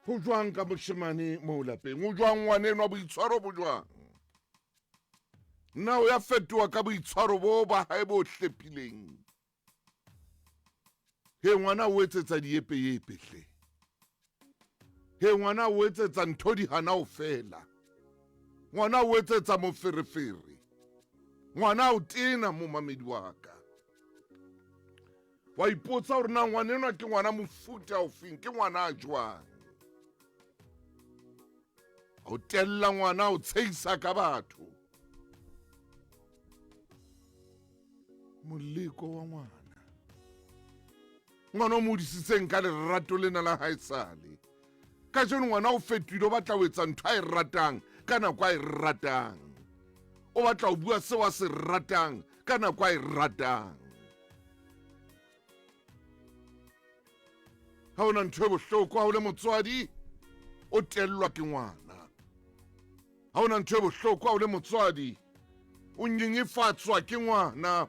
Ho jwang ka moshemane mo lapeng? Ho jwang ngwaneno wa boitshwaro bo jwang? Na o ya fetoha ka boitshwaro bo ba hae bo hlepileng. He ngwana o etsetsa diepe-yepe hle. He ngwana o etsetsa ntho di hana o fela. Ngwana o etsetsa moferefere. Ngwana o tena mo mamedi wa ka. Wa ipotsa hore na ngwaneno ke ngwana mofuta ofeng, ke ngwana a jwang. O tella ngwana o tshehisa ka batho. Moleko wa ngwana. Ngwana o modisitseng ka lerato lena la haesale. Ka jeno ngwana o fetohile o batla ho etsa ntho a e ratang ka nako a e ratang. O batla ho bua seo a se ratang ka nako a e ratang. Ha ona ntho e bohloko ha o le motswadi o tellwa ke ngwana. Ha ona ntho e bohloko ha o le motswadi o nyenyefatswa ke ngwana.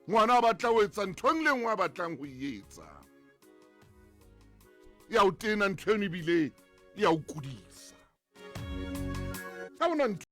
Ngwana a batla ho etsa ntho e nngwe le e nngwe a batlang ho e etsa. Ya o tena ntho eno ebile ya o kudisa. Ha ona ntho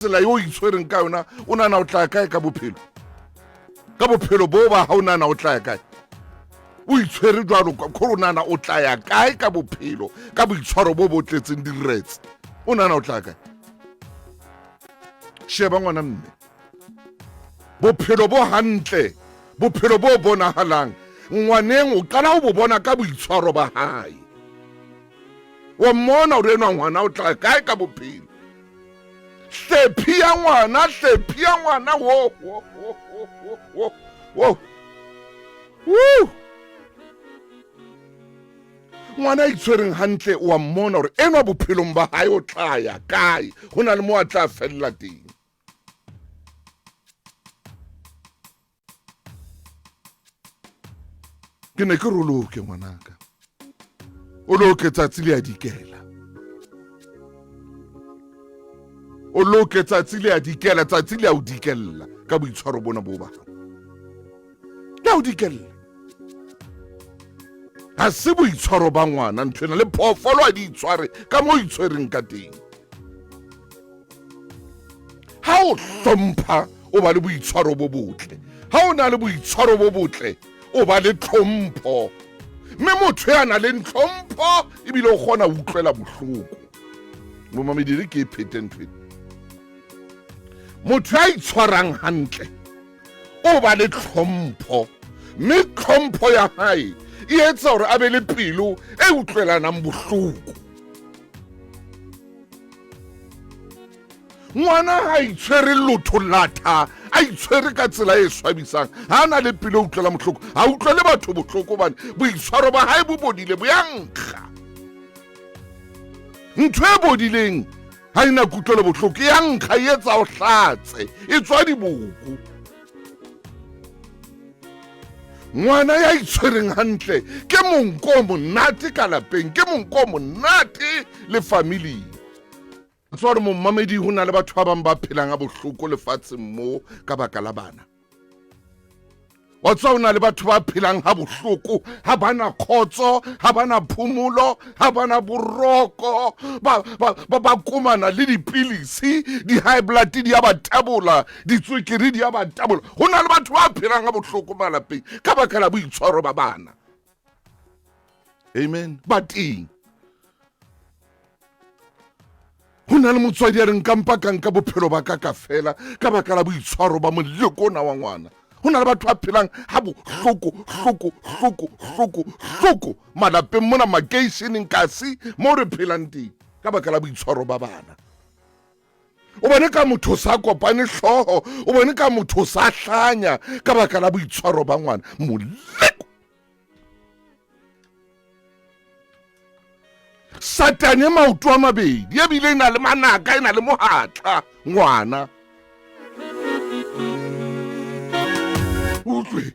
tsela yo itshwereng ka yona o nana o tla kae ka bophelo. Ka bophelo bo ba ha o nana o tla kae. O itshwere jwalo ka o nana o tla ya kae ka bophelo ka boitshwaro bo botletseng diretse. O nana o tla kae. Sheba ngwana mme. Bophelo bo hantle, bophelo bo bonahalang. Ngwaneng o qala ho bo bona ka boitshwaro ba hae. Wa mmona o renwa ngwana o tla kae ka bophelo. Hlephi ya ngwana wo. Ngwana itshwereng hantle wa mmona hore enwa bophelong ba hae o tla ya kae. Ho na le mo a tla fella teng. Ke ne ke roloke ngwanaka. O loke tsatsi le a dikela. O loke tsatsi le a dikela, tsatsi le a o dikella ka boitshwaro bona bo ba. Ya o dikella. Ha se boitshwaro ba ngwana nthwena le phoofolo a di itshware ka mo itshwereng ka teng. ha o hlompha o ba le boitshwaro bo botle, ha o na le boitshwaro bo botle o ba le tlhompho, mme motho ya na le tlhompho ebile o kgona ho utlwela bohloko. Momamedi re ke e phete ntho ena, motho ya itshwarang hantle o ba le tlhompho, mme tlhompho ya hae e etsa hore a be le pelo e utlwelanang bohloko. Ngwana ha itshwere lotho latha, a itshwere ka tsela e swabisang, ha na le pelo e utlwela bohloko, ha utlwele batho bohloko hobane boitshwaro ba hae bo bodile bo ya nkga. Ntho e bodileng ha ina kutlwela bohloko ya nkga, e etsa o hlatse, e tswa diboko. Ngwana ya itshwereng hantle ke monko monate ka lapeng, ke monko monate le family. Tsware Momamedi ho na le batho ba bang ba phelang a bohloko lefatsheng mo ka baka la bana. Wa tswa ho na le batho ba phelang ha bohloko, ha bana khotso, ha bana phumulo, ha bana boroko, ba kumana le dipilisi, di high blood di ya ba tabola, di tswekere di ya ba tabola. Ho na le batho ba phelang ha bohloko malapeng ka baka la boitshwaro ba bana. Amen. Bating ho na le motswadi ya reng kampa ka nka bophelo ba ka fela ka baka la boitshwaro ba moleko ona wa ngwana. Ho na le batho ba phelang ha bohloko malapeng mona makeisheneng kasi mo re phelang teng ka baka la boitshwaro ba bana. O bone ka motho sa kopane hlooho, o bone ka motho sa hlanya ka baka la boitshwaro ba ngwana. Moleko Satane maoto a mabedi ebile e na le manaka, e na le mohatla ngwana. Utlwe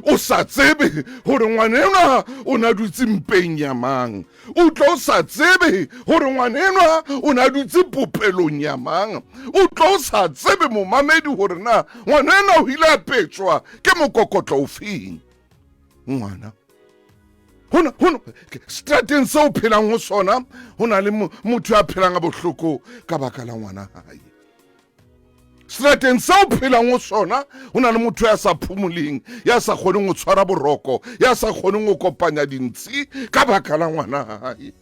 o sa tsebe hore ngwanenwa o na dutse mpeng ya mang, utlwe o sa tsebe hore ngwanenwa o na dutse popelong ya mang, utlwe o sa tsebe Momamedi hore na ngwanenwa o ile a petswa ke mokokotlo ofeng. Ngwana hona strateng se o phelang ho sona ho na le motho ya phelang a bohloko ka baka la ngwana hae. Strateng se o phelang ho sona ho na le motho ya sa phumuleng, ya sa kgoneng ho tshwara boroko, ya sa kgoneng ho kopanya dintsi ka baka la ngwana hae.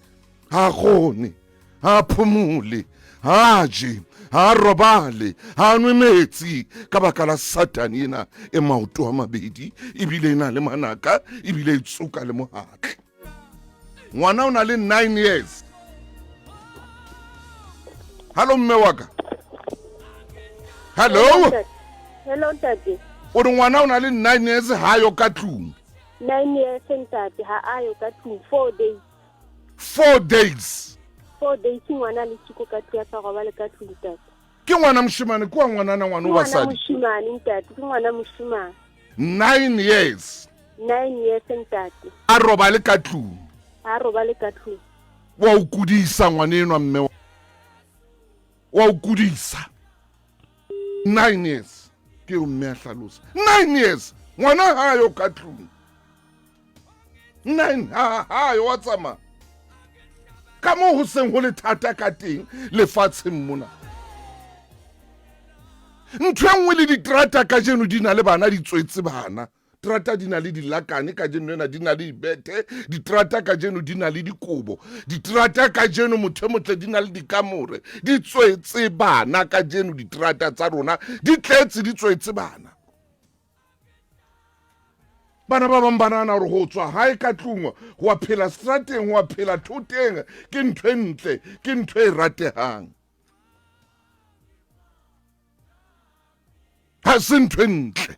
Ha kgone, ha phumule, ha je, ha robale, ha nwe metsi ka baka la Satane ena e maoto a mabedi ebile ena le manaka ebile e tsuka le mohatla. Ngwana o na le 9 years. Hello mme wa ka. Hello. Hello Ntate. O re ngwana o na le 9 years ha yo ka tlung. 9 years Ntate ha ayo ka tlung 4 days. 4 days. 4 days ngwana le tshiko ka tlung sa go ba le ka tlung Ntate. Ke ngwana moshimane kwa ngwana na ngwana o basadi. Ngwana moshimane Ntate, ke ngwana moshimane. 9 years. 9 years Ntate. A roba le ka tlung. Ha roba le ka tlung. Wa o kudisa ngwanenwa mme wa o kudisa. 9 years. Ke o mme a hlalosa. 9 years. Ngwana ha yo ka tlung. 9 ha yo wa tsama. Ka mo ho seng ho le thata ka teng lefatsheng mona. Ntho nngwe le diterata ka jeno di na le bana di tswetse bana. Terata di na le dilakane ka jeno ena di na le dibete, diterata ka jeno di na le dikobo, diterata ka jeno motle di na le dikamore, di tswetse bana ka jeno diterata tsa rona, di tletse di tswetse bana. Bana ba bang banana hore ho tswa hae ka tlung ho a phela strateng, ho a phela thoteng, ke ntho e ntle, ke ntho e ratehang. Ha se ntho e ntle,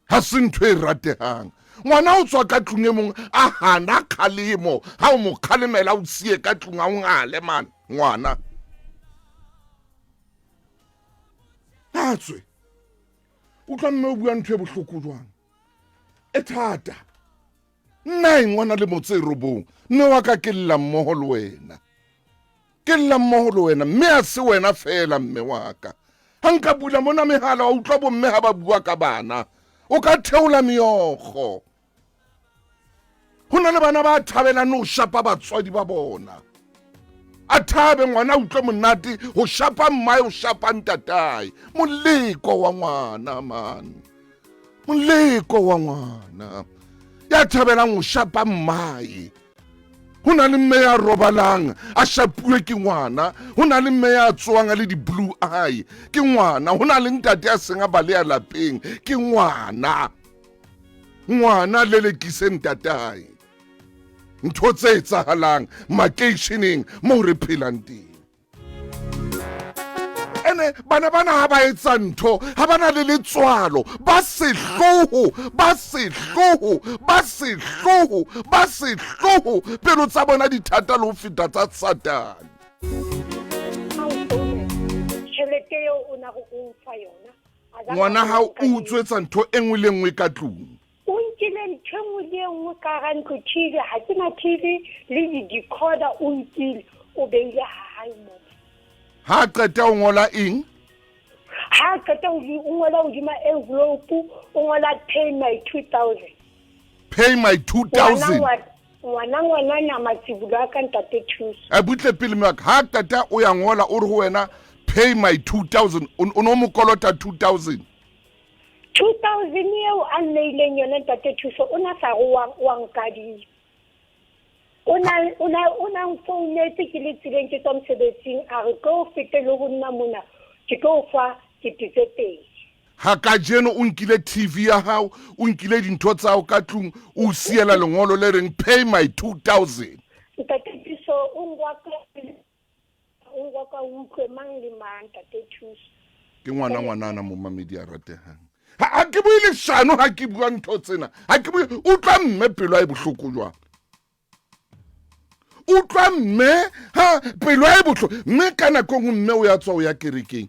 ha se ntho e ratehang. Ngwana o tswa ka tlung e mong a hana khalemo, ha o mo khalemela o siye ka tlung a o ngale man ngwana. Ha tswe o tla mme o bua ntho e bohloko jwang e thata. Nna ngwana le motse robong mme wa ka ke lla mmoho le wena, ke lla mmoho le wena mme a se wena fela mme wa ka. Ha nka bula mona mehala wa utlwa bo mme ha ba bua ka bana, o ka theola meokgo. Ho na le bana ba thabelang ho shapa batswadi ba bona. a thabe ngwana a utlwe monate go shapa mmae go shapa ntatae. Moleko wa ngwana man, moleko wa ngwana ya thabelang go shapa mmae. Ho na le mme ya robalang a shapuwe ke ngwana, ho na le mme ya tsoang a le di-blue eye ke ngwana, ho na le ntate a seng a baleya lapeng ke ngwana. Ngwana lelekise ntatae. Ntho tse etsahalang makeisheneng moo re phelang teng. Ene bana ha ba etsa ntho ha bana le letswalo, ba sehloho pelo tsa bona di thata le ho feta tsa Satane. Tjhelete eo o na go fa yona. Ngwana ha o utswetsa ntho engwe le engwe ka tlung. O nkile ntho engwe le engwe ka hara ntlo, TV ha ke na TV le di-decoder o nkile o beile hae moo. Ha qeta o ngola eng? Ha qeta o ngola hodima envelope o ngola pay my 2,000. Pay my 2,000. Ngwana na matsibulo a ka ntate thuso. A butle pele mme ha qeta o ya ngola o re ho wena pay my 2,000 o no mo kolota 2,000. 2,000 eo a nneileng yona ntate thuso o na sa go wa nkadile. Una mfounetse ke le tsileng ke tswa mosebetsing a re ke o fete le go nna mona ke ke o fa ketitse pedi. Ha ka jeno o nkile TV ya hao o nkile dintho tsa hao ka tlung o siela lengolo le reng pay my 2,000. Ntate thuso o ngwa ka utlwe mang le mang ntate thuso. Ke ngwanana mo mamedi a ratehang. Ha ke bue le shano ha ke bua ntho tsena. Ha ke bue utlwa mme pelo a e bohloko jwang. Utlwa mme ha pelo a e bohloko. Mme ka nako mme o ya tswa o ya kerekeng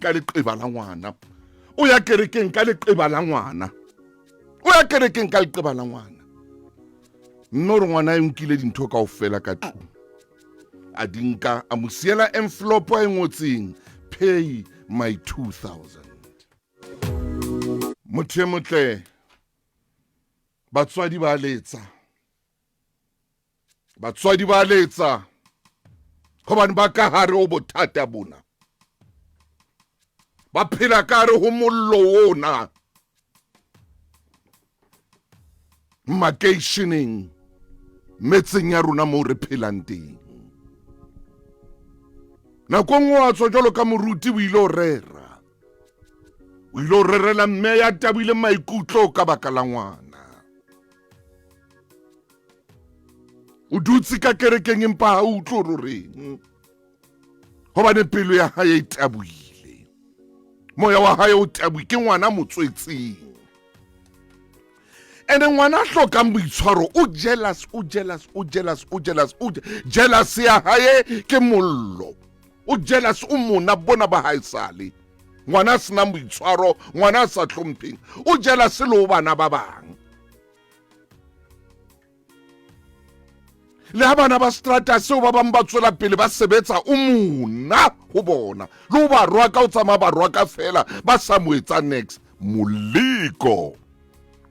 ka leqeba la ngwana. O ya kerekeng ka leqeba la ngwana. Mme re ngwana e nkile dintho kaofela ka tlung. A dinka a mo siela envelope a ngotseng pay my 2,000. Motho motle batswadi ba letsa hobane ba ka hare o bothata bona, ba phela ka hare ho mollo ona makeisheneng metseng ya rona moo re phelang teng. Nako nngwe wa tswa jwalo ka moruti o ile o rerela mme ya tabile maikutlo ka baka la ngwana. O dutse ka kerekeng empa ha o utlwe reng hobane pelo ya hae e tabuile, moya wa hae o tabuile ke ngwana motswetseng. Ene ngwana hlokang boitshwaro o jealous ya hae ke mollo. O jealous o mona bona ba hae sale. Ngwana sena boitshwaro, ngwana sa tlhompheng. O jealous le ho bana ba bang. Le ha bana ba strata seo ba bang ba tswela pele ba sebetsa o mona ho bona. Le ho ba rwaka o tsamaya ba rwaka fela ba sa mo etsa next. Moleko.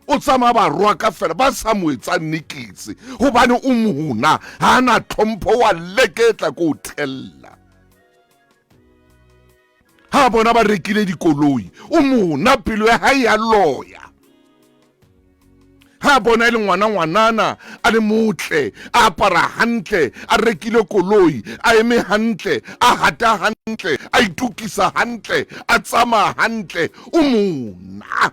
O tsamaya ba rwaka fela ba sa mo etsa nikitse hobane o mona ha ana tlhompho wa leketla ko tella. Ha bona ba rekile dikoloi o mona pelo ya hae ya loya. Ha bona ile ngwanana a le motle a apara hantle a rekile koloi a eme hantle a hata hantle a itukisa hantle a tsama hantle o mona.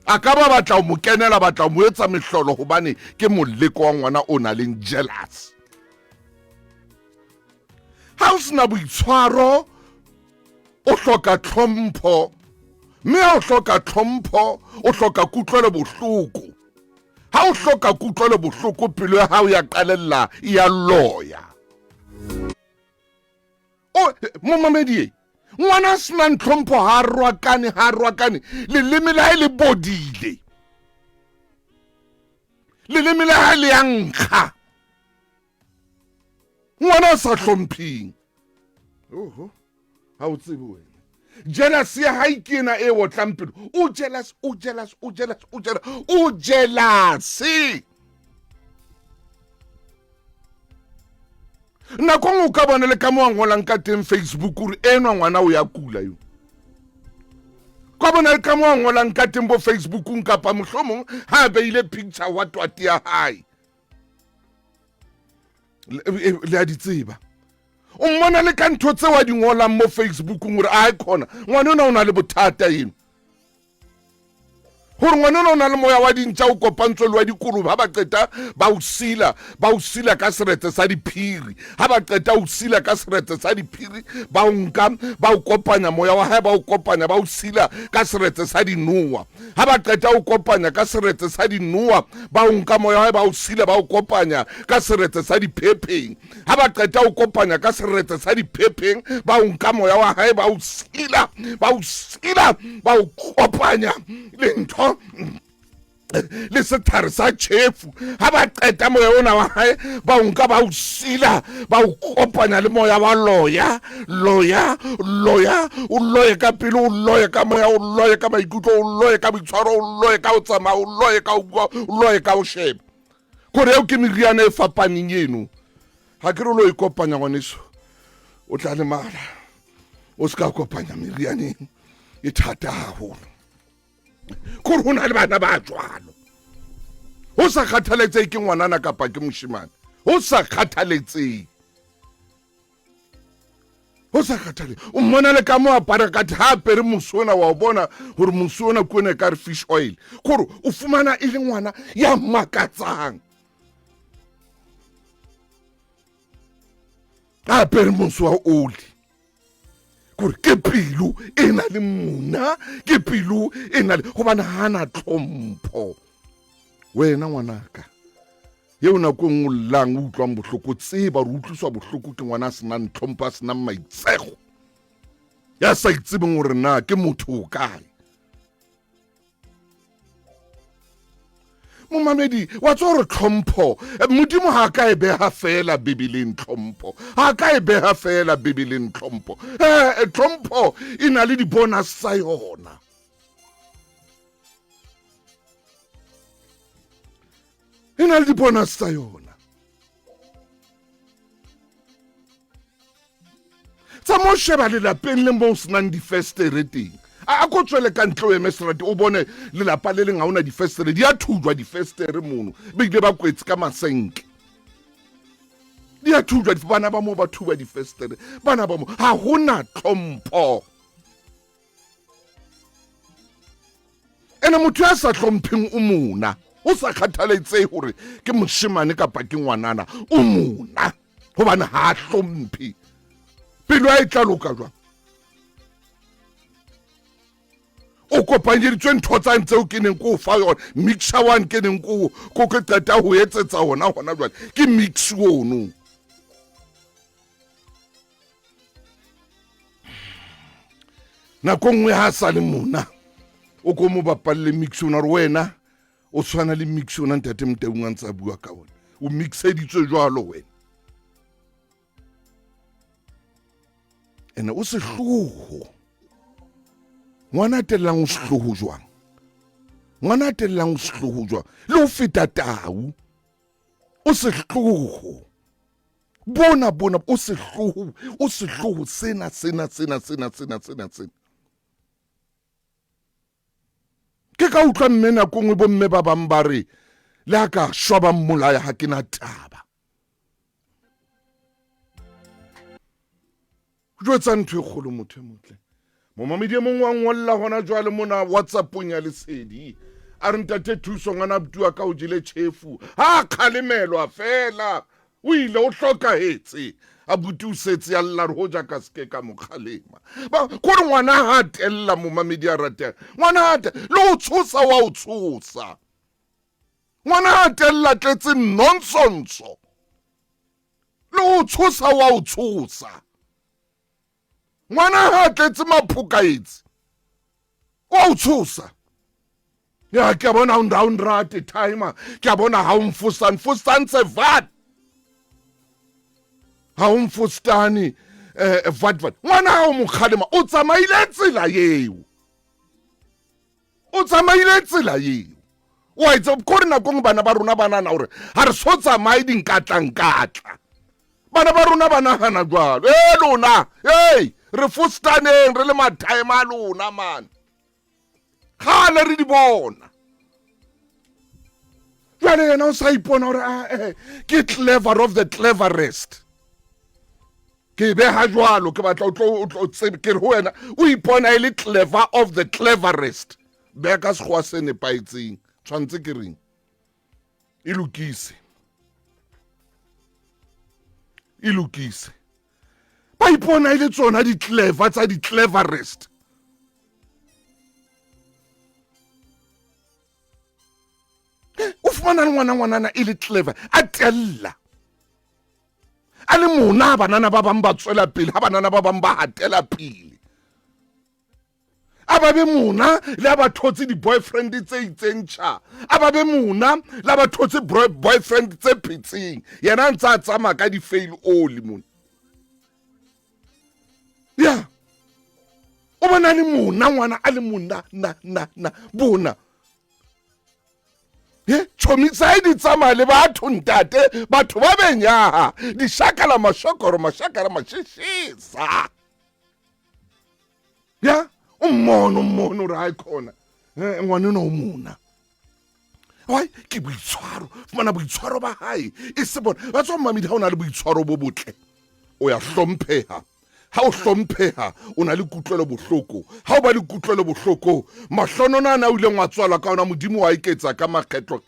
A ka ba batla o mo kenela batla o mo etsa mehlolo hobane ke moleko wa ngwana o na leng jealous. Ha o sena boitshwaro o hloka tlhompho, mme ha o hloka tlhompho o hloka kutlwelo bohloko. Ha o hloka kutlwelo bohloko pelo ya hao ya qalella ya loya. O mo mamedi ngwana sena tlhompho ha rwakane leleme la hae le bodile. Leleme la hae le yankga. Ngwana sa hlomphing. Oho. Ha o tsebe wena. Jealous ya hae ke ena e otlang pelo. O jealous. nako ngwe o ka bona le ka mo a ngolang ka teng Facebook gore enwa ngwana o ya kula yo ka bona le ka mo a ngolang ka teng bo Facebookung kapa mohlomong ha beile picture wa twati ya hae le a di tseba o mmona le ka ntho tse wa di ngolang mo Facebookung gore a khona ngwana o na le bothata eno gore ngwana o na le moya wa dintša o kopantswe le wa dikolo ba qeta ba o sila ka seretse sa diphiri ha ba qeta o sila ka seretse sa diphiri ba o nka ba o kopanya moya wa hae ba o kopanya ba o sila ka seretse sa dinoa ha ba qeta o kopanya ka seretse sa dinoa ba o nka moya wa hae ba o sila ba o kopanya ka seretse sa diphepeng ha ba qeta o kopanya ka seretse sa diphepeng ba o nka moya wa hae ba o sila ba o kopanya le ntho le sethare sa tšhefu ha ba qeta moya ona wa hae ba o nka ba o sila ba o kopanya le moya wa loya o loye ka pele o loye ka moya o loye ka maikutlo o loye ka boitshwaro o loye ka o tsamaya o loye ka o bua o loye ka o sheba kore eo ke meriana e fapaneng eno ha ke re lo ikopanya ngwaneso o tla le mala o ska kopanya merianeng e thata haholo kore ho na le bana ba jwalo ho sa kgathaletse ke ngwanana kapa ke moshimane ho sa kgathaletse o mmona le ka mo apara ka thape re mosona wa bona gore mosona ko ne ka re fish oil kore o fumana e le ngwana ya makatsang a pere moso wa oli gore ke pelo e na le mona ke pelo e na le go bana hana tlhompho wena ngwanaka ye o nako ngollang o utlwang bohloko tseba re utlwiswa bohloko ke ngwana a senang tlhompho a senang maitsego ya sa itsebeng gore na ke motho o kae momamedi wa tso re tlhompho modimo ha ka e beha fela bibeleng tlhompho ha ka e beha fela bibeleng tlhompho tlhompho e na le di-bonus tsa yona e na le di-bonus tsa yona tsa mo sheba lelapeng le mo o senang difestere teng a go tswele ka ntle o emeserate o bone lelapa le leng ga ona difestere di a thujwa difestere mono beile ba kwetse ka masenke di a thujwa bana ba mo ba thuba difestere bana ba mo ha gona tlhompho ene motho ya sa tlhompheng o mona o sa kgathaletse gore ke moshimane kapa ke ngwanana o mona gobane ha a tlhomphe pelo a e tla loka jwang o kopanyeditswe ntho tsa ntseo ke neng ko fa yona mixture one ke neng ko ke qeta ho etsetsa hona jwale ke mix ono nako nngwe ha sa le mona o ko mo bapalle mix ona re wena o tshwana le mix ona ntate Mteung a ntse a bua ka ona o mixeditswe jwalo wena ene o se hloho ngwana tellang o sehloho jwang ngwana tellang o sehloho jwang le o feta tau o sehloho bona o sehloho sena ke ka utlwa mme nako ngwe bo mme ba bang ba re le ha ka shwa ba mmolaya ha ke na taba jwetsa ntho e kgolo motho e motle momamedi mongwe wa ngolla hona jwale mona WhatsAppong ya Lesedi a re ntate thuso ngwana butua ka o jile tšhefu ha khalemelwa fela o ile o hlokahetse a buti o setse ya lla re ho ja ka ske ka mokhalema ba gore ngwana ha tella momamedi a rata ngwana ha le o tshosa wa o tshosa ngwana ha tella tletse nonsense le o tshosa wa o tshosa ngwana ha tletse maphukaitse wa o tshosa ya ke bona un rate timer ke bona ha umfustan se vat ha umfustani vat ngwana ha o mokhalema o tsamaile tsela yeo wa itse kore na kong bana ba rona banana hore ha re so tsamaye dinkatla bana ba rona ba nagana jwalo lona re fustaneng re le mathaema a lona man gale re di bona jwale yena o sa ipona gore ke clever of the cleverest ke beha jwalo ke batla o tlo tsebe ke re ho wena o ipona ile clever of the cleverest be ka se go se nepaitseng tshwantse ke reng ilukise ba ipona ile tsona di clever tsa di cleverest o fumana ngwanana ile clever a tella a le mona banana ba bang ba tswela pele ha banana ba bang ba hatela pele a ba be mona le a ba thotse di boyfriend tse itsentšha a ba be mona le a ba thotse boyfriend tse phetseng yena ntse a tsama ka di fail all mona ya o bona le mona ngwana a le mona na bona chomi tsa di tsama le batho ntate batho ba benyaha di shakala mashokoro mashakara mashishisa ya ummono ra ikhona ngwana no mona wai ke boitshwaro fumana boitshwaro ba hae e se bona ba tswa mamedi ha ona le boitshwaro bo botle o ya hlompheha ha o hlompheha o na le kutlwelo bohloko ha o ba le kutlwelo bohloko mahlonona o ile ngwatswala ka ona modimo wa iketsa ka makgetlo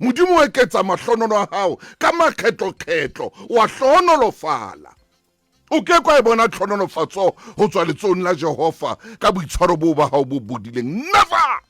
modimo wa iketsa mahlonono a hao ka makgetlo wa hlonolofala o ke kwa e bona tlhononofatso ho tswa letsong la Jehova ka boitshwaro bo ba hao bo bodileng never